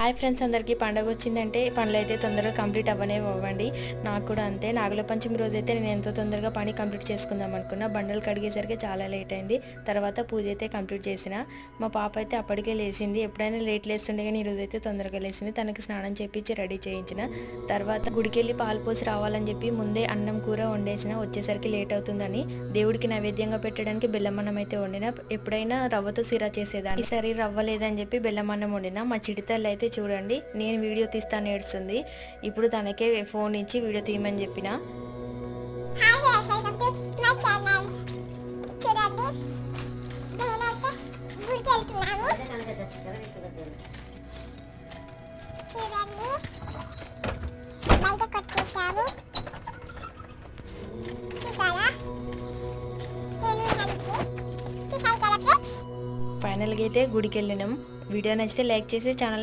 Hi friends, అందరికీ పండుగ వచ్చిందంటే పనులు అయితే తొందరగా కంప్లీట్ అవ్వండి. నాకు కూడా అంతే. నాగుల పంచమి రోజు అయితే నేను ఎంతో తొందరగా పని కంప్లీట్ చేసుకుందాం అనుకున్నా. బండలు కడిగేసరికి చాలా లేట్ అయింది. తర్వాత పూజ అయితే కంప్లీట్ చేసిన. మా పాప అయితే అప్పటికే లేచింది. ఎప్పుడైనా లేట్ లేస్తుండే కానీ ఈరోజు అయితే తొందరగా లేచింది. తనకి స్నానం చేపించి రెడీ చేయించిన. తర్వాత గుడికి వెళ్ళి పాలు పోసి రావాలని చెప్పి ముందే అన్నం కూర వండేసిన. వచ్చేసరికి లేట్ అవుతుందని దేవుడికి నైవేద్యంగా పెట్టడానికి బెల్లమన్నం అయితే వండిన. ఎప్పుడైనా రవ్వతో సిరా చేసేదాన్ని, ఈసారి రవ్వ లేదని చెప్పి బెల్లమన్నం వండిన. మా చిడితల్లి అయితే చూడండి, నేను వీడియో తీస్తాను ఏడుస్తుంది. ఇప్పుడు తనకే ఫోన్ ఇచ్చి వీడియో తీయమని చెప్పిన. ఫైనల్గా అయితే గుడికి వెళ్ళినాం. వీడియో నచ్చితే లైక్ చేసి ఛానల్